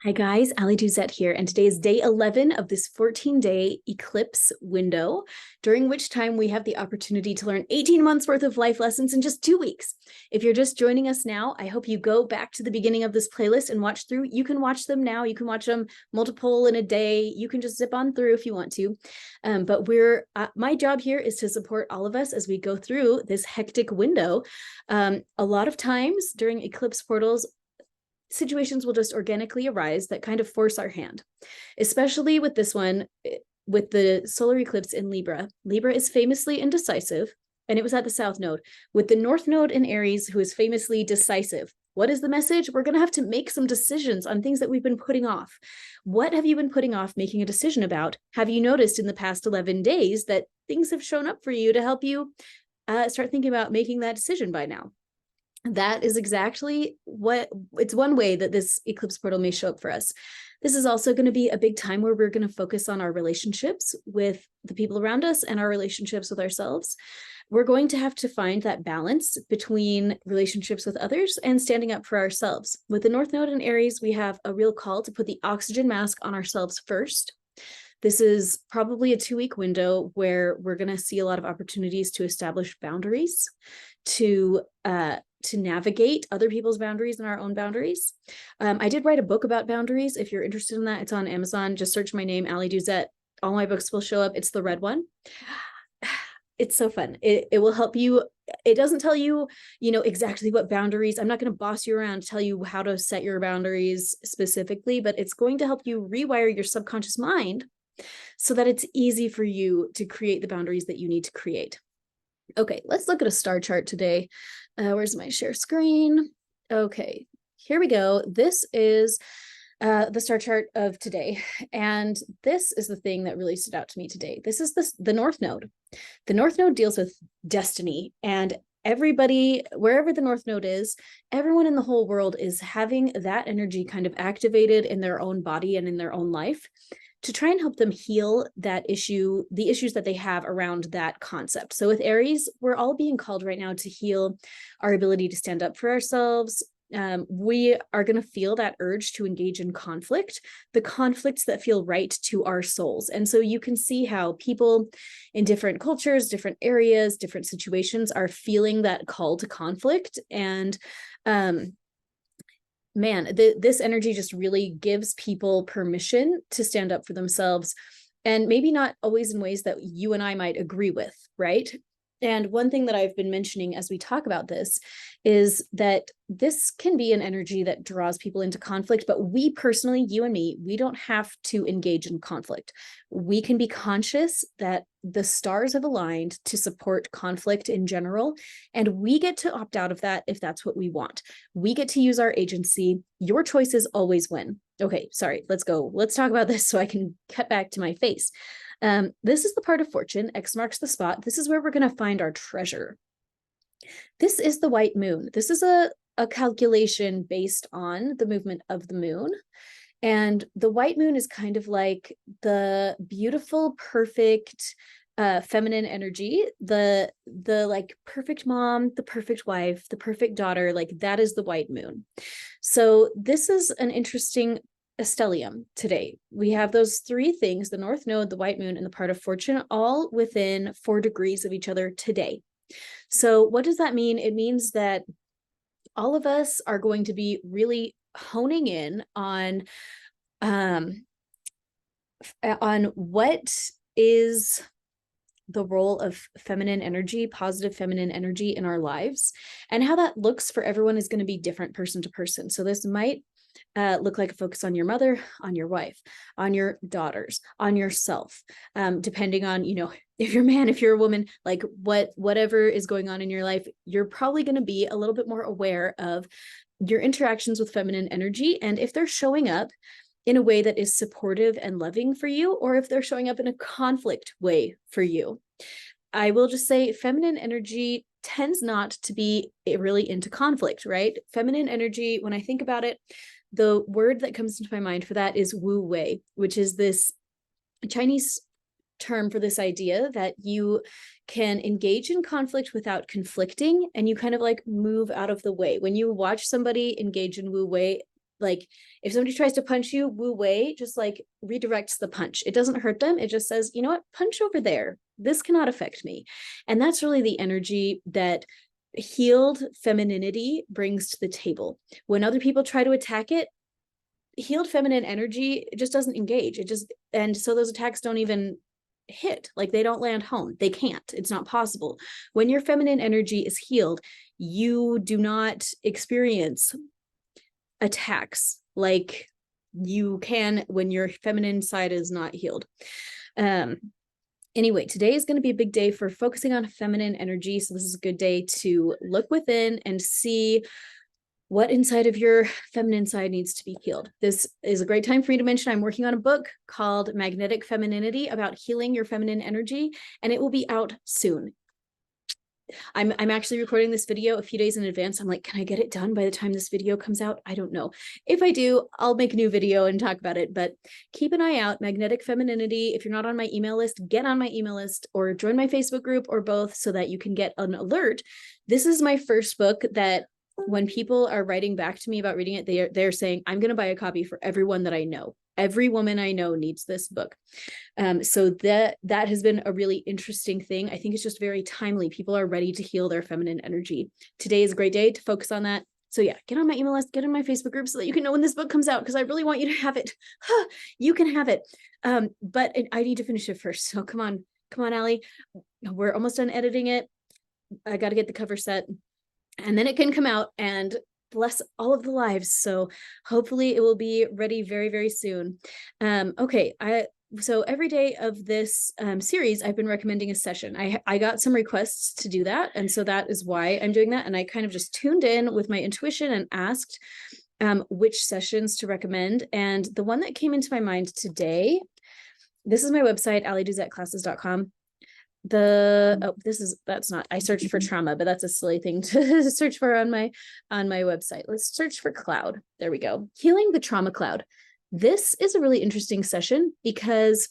Hi guys, Ali Duzette here, and today is day 11 of this 14-day eclipse window, during which time we have the opportunity to learn 18 months worth of life lessons in just 2 weeks. If you're just joining us now, I hope you go back to the beginning of this playlist and watch through. You can watch them now. You can watch them multiple in a day. You can just zip on through if you want to. But my job here is to support all of us as we go through this hectic window. A lot of times during eclipse portals, situations will just organically arise that kind of force our hand, especially with this one, with the solar eclipse in Libra. Libra is famously indecisive, and it was at the South Node, with the North Node in Aries, who is famously decisive. What is the message? We're going to have to make some decisions on things that we've been putting off. What have you been putting off making a decision about? Have you noticed in the past 11 days that things have shown up for you to help you start thinking about making that decision by now? That is exactly what it's one way that this eclipse portal may show up for us. This is also going to be a big time where we're going to focus on our relationships with the people around us and our relationships with ourselves. We're going to have to find that balance between relationships with others and standing up for ourselves. With the North Node in Aries, we have a real call to put the oxygen mask on ourselves first. This is probably a 2-week window where we're going to see a lot of opportunities to establish boundaries, to navigate other people's boundaries and our own boundaries. I did write a book about boundaries. If you're interested in that, it's on Amazon. Just search my name, Ali Duzette. All my books will show up. It's the red one. It's so fun. It will help you. It doesn't tell you, exactly what boundaries. I'm not going to boss you around to tell you how to set your boundaries specifically, but it's going to help you rewire your subconscious mind so that it's easy for you to create the boundaries that you need to create. Okay, let's look at a star chart today. Where's my share screen? Okay, here we go. This is the star chart of today. And this is the thing that really stood out to me today. This is the North Node. The North Node deals with destiny, and everybody, wherever the North Node is, everyone in the whole world is having that energy kind of activated in their own body and in their own life to try and help them heal that issue, the issues that they have around that concept. So with Aries, we're all being called right now to heal our ability to stand up for ourselves. We are going to feel that urge to engage in conflict, the conflicts that feel right to our souls. And so you can see how people in different cultures, different areas, different situations are feeling that call to conflict. And this energy just really gives people permission to stand up for themselves, and maybe not always in ways that you and I might agree with, right? And one thing that I've been mentioning as we talk about this is that this can be an energy that draws people into conflict, but we personally, you and me, we don't have to engage in conflict. We can be conscious that the stars have aligned to support conflict in general, and we get to opt out of that if that's what we want. We get to use our agency. Your choices always win. Okay, sorry, let's go. Let's talk about this so I can cut back to my face. This is the part of fortune. X marks the spot. This is where we're going to find our treasure. This is the white moon. This is a calculation based on the movement of the moon. And the white moon is kind of like the beautiful, perfect feminine energy, the like perfect mom, the perfect wife, the perfect daughter, like that is the white moon. So this is an interesting stellium today. We have those three things, the North Node, the white moon, and the part of fortune, all within 4 degrees of each other today. So what does that mean? It means that all of us are going to be really honing in on what is the role of feminine energy, positive feminine energy in our lives, and how that looks for everyone is going to be different person to person. So this might look like a focus on your mother, on your wife, on your daughters, on yourself, depending on, if you're a man, if you're a woman, like whatever is going on in your life, you're probably going to be a little bit more aware of your interactions with feminine energy, and if they're showing up in a way that is supportive and loving for you, or if they're showing up in a conflict way for you. I will just say feminine energy tends not to be really into conflict, right? Feminine energy, when I think about it, the word that comes into my mind for that is wu wei, which is this Chinese term for this idea that you can engage in conflict without conflicting, and you kind of like move out of the way. When you watch somebody engage in wu wei, like if somebody tries to punch you, Wu Wei just like redirects the punch. It doesn't hurt them. It just says, you know what, punch over there. This cannot affect me. And that's really the energy that healed femininity brings to the table. When other people try to attack it, healed feminine energy just doesn't engage. And so those attacks don't even hit, like they don't land home. They can't. It's not possible. When your feminine energy is healed, you do not experience attacks like you can when your feminine side is not healed. Anyway, today is going to be a big day for focusing on feminine energy. So this is a good day to look within and see what inside of your feminine side needs to be healed. This is a great time for me to mention I'm working on a book called Magnetic Femininity about healing your feminine energy, and it will be out soon. I'm actually recording this video a few days in advance. I'm like, can I get it done by the time this video comes out? I don't know. If I do, I'll make a new video and talk about it, but keep an eye out. Magnetic Femininity. If you're not on my email list, get on my email list or join my Facebook group or both so that you can get an alert. This is my first book that when people are writing back to me about reading it, they're saying, I'm going to buy a copy for everyone that I know. Every woman I know needs this book. So that has been a really interesting thing. I think it's just very timely. People are ready to heal their feminine energy. Today is a great day to focus on that. So yeah, get on my email list, get in my Facebook group so that you can know when this book comes out, because I really want you to have it. You can have it. But I need to finish it first. So come on, Allie. We're almost done editing it. I got to get the cover set and then it can come out and bless all of the lives. So hopefully it will be ready very, very soon. Okay. So every day of this series, I've been recommending a session. I got some requests to do that. And so that is why I'm doing that. And I kind of just tuned in with my intuition and asked which sessions to recommend. And the one that came into my mind today, this is my website, allieduzetclasses.com. I searched for trauma, but that's a silly thing to search for on my website. Let's search for cloud. There we go. Healing the trauma cloud. This is a really interesting session because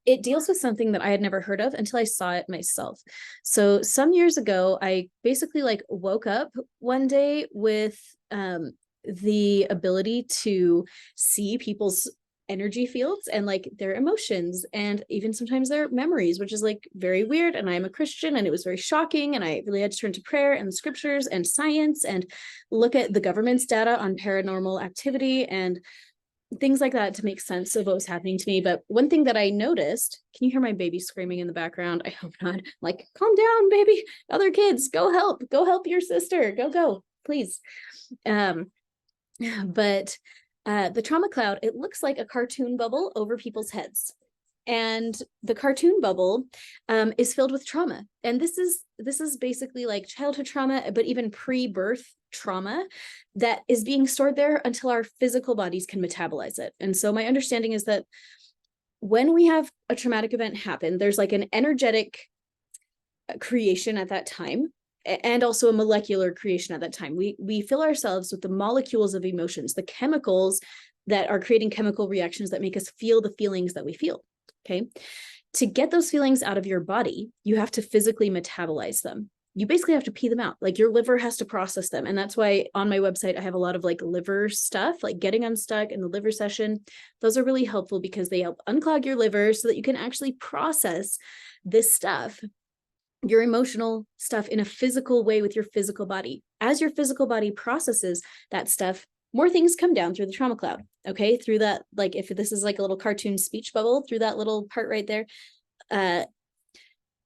it deals with something that I had never heard of until I saw it myself. So some years ago, I basically woke up one day with the ability to see people's energy fields and their emotions and even sometimes their memories, which is very weird. And I'm a Christian and it was very shocking. And I really had to turn to prayer and the scriptures and science and look at the government's data on paranormal activity and things like that to make sense of what was happening to me. But one thing that I noticed, can you hear my baby screaming in the background? I hope not. Calm down, baby. Other kids, go help your sister. Go, please. But the trauma cloud, it looks like a cartoon bubble over people's heads. And the cartoon bubble is filled with trauma. And this is basically childhood trauma, but even pre-birth trauma that is being stored there until our physical bodies can metabolize it. And so my understanding is that when we have a traumatic event happen, there's an energetic creation at that time, and also a molecular creation at that time. We fill ourselves with the molecules of emotions, the chemicals that are creating chemical reactions that make us feel the feelings that we feel, okay? To get those feelings out of your body, you have to physically metabolize them. You basically have to pee them out. Your liver has to process them. And that's why on my website, I have a lot of liver stuff, getting unstuck and the liver session. Those are really helpful because they help unclog your liver so that you can actually process this stuff, your emotional stuff, in a physical way with your physical body. As your physical body processes that stuff, more things come down through the trauma cloud, okay? Through that, if this is a little cartoon speech bubble, through that little part right there,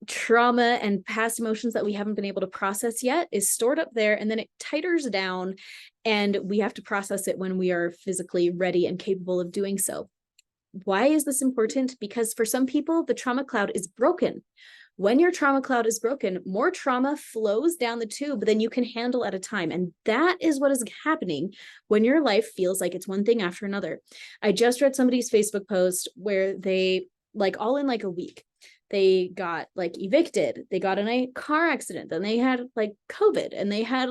trauma and past emotions that we haven't been able to process yet is stored up there, and then it titers down, and we have to process it when we are physically ready and capable of doing so. Why is this important? Because for some people, the trauma cloud is broken. When your trauma cloud is broken, more trauma flows down the tube than you can handle at a time. And that is what is happening when your life feels like it's one thing after another. I just read somebody's Facebook post where they, all in a week, they got evicted, they got in a car accident, then they had COVID, and they had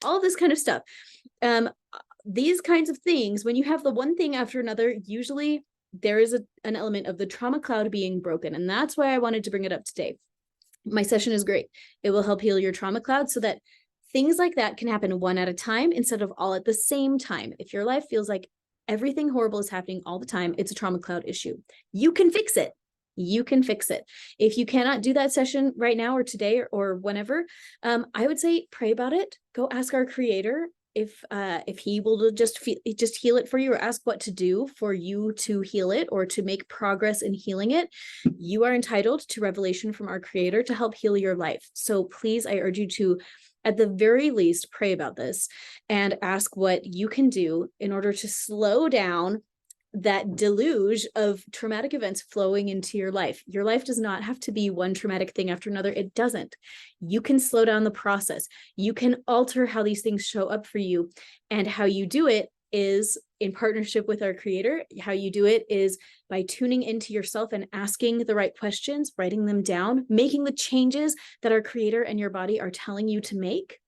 all this kind of stuff. These kinds of things, when you have the one thing after another, usually there is an element of the trauma cloud being broken. And that's why I wanted to bring it up today. My session is great. It will help heal your trauma cloud so that Things like that can happen one at a time instead of all at the same time. If your life feels like everything horrible is happening all the time, it's a trauma cloud issue. You can fix it. You can fix it. If you cannot do that session right now or today or whenever, I would say pray about it. Go ask our creator if he will just heal it for you, or ask what to do for you to heal it or to make progress in healing it. You are entitled to revelation from our creator to help heal your life. So please, I urge you to, at the very least, pray about this and ask what you can do in order to slow down that deluge of traumatic events flowing into your life. Your life does not have to be one traumatic thing after another. It doesn't. You can slow down the process. You can alter how these things show up for you. And how you do it is in partnership with our creator. How you do it is by tuning into yourself and asking the right questions, writing them down, making the changes that our creator and your body are telling you to make.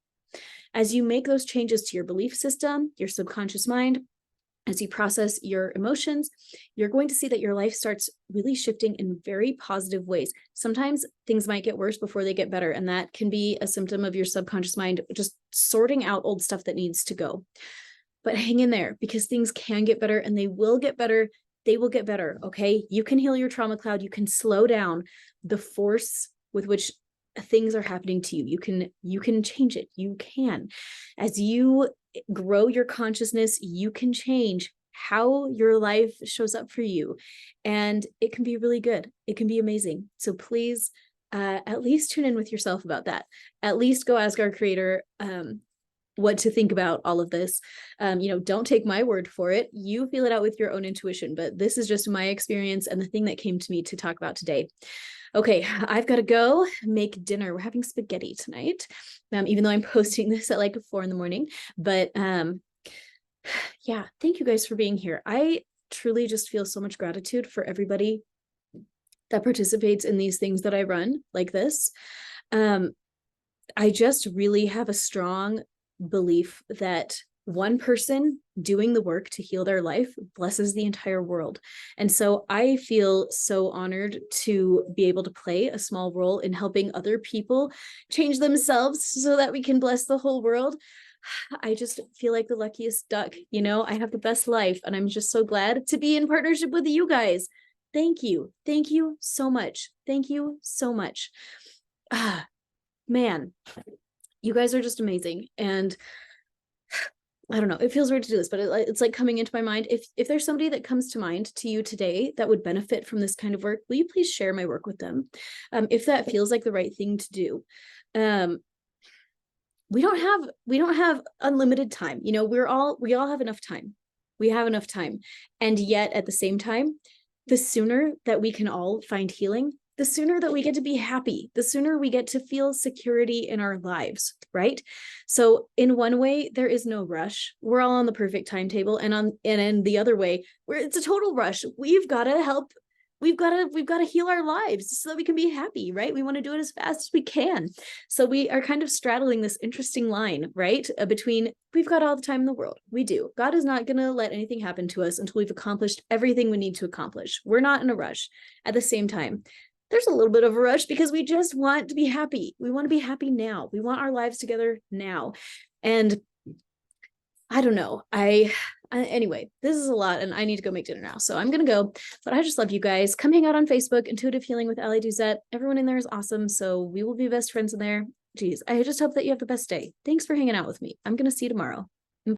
As you make those changes to your belief system, your subconscious mind, as you process your emotions, you're going to see that your life starts really shifting in very positive ways. Sometimes things might get worse before they get better, and that can be a symptom of your subconscious mind just sorting out old stuff that needs to go. But hang in there, because things can get better, and they will get better. They will get better, okay? You can heal your trauma cloud. You can slow down the force with which things are happening to you. You can change it. You can. As you grow your consciousness, you can change how your life shows up for you, and it can be really good. It can be amazing. So please, at least tune in with yourself about that. At least go ask our creator what to think about all of this. Don't take my word for it. You feel it out with your own intuition, but this is just my experience and the thing that came to me to talk about today. Okay, I've got to go make dinner. We're having spaghetti tonight, even though I'm posting this at like 4 a.m. But yeah, thank you guys for being here. I truly just feel so much gratitude for everybody that participates in these things that I run like this. I just really have a strong belief that one person doing the work to heal their life blesses the entire world. And so I feel so honored to be able to play a small role in helping other people change themselves so that we can bless the whole world. I just feel like the luckiest duck. I have the best life, and I'm just so glad to be in partnership with you guys. Thank you. Thank you so much. Thank you so much. Man, you guys are just amazing. And I don't know, it feels weird to do this, but it's like coming into my mind. If there's somebody that comes to mind to you today that would benefit from this kind of work, will you please share my work with them? If that feels like the right thing to do. We don't have unlimited time. We all have enough time. We have enough time. And yet at the same time, the sooner that we can all find healing, the sooner that we get to be happy, the sooner we get to feel security in our lives, right? So in one way, there is no rush. We're all on the perfect timetable. And in the other way, where it's a total rush. We've got to help. We've got to heal our lives so that we can be happy, right? We want to do it as fast as we can. So we are kind of straddling this interesting line, right? Between we've got all the time in the world. We do. God is not going to let anything happen to us until we've accomplished everything we need to accomplish. We're not in a rush. At the same time, there's a little bit of a rush because we just want to be happy. We want to be happy now. We want our lives together now. And I don't know. Anyway, this is a lot, and I need to go make dinner now. So I'm going to go, but I just love you guys. Come hang out on Facebook, Intuitive Healing with Allie Doucette. Everyone in there is awesome. So we will be best friends in there. Geez, I just hope that you have the best day. Thanks for hanging out with me. I'm going to see you tomorrow.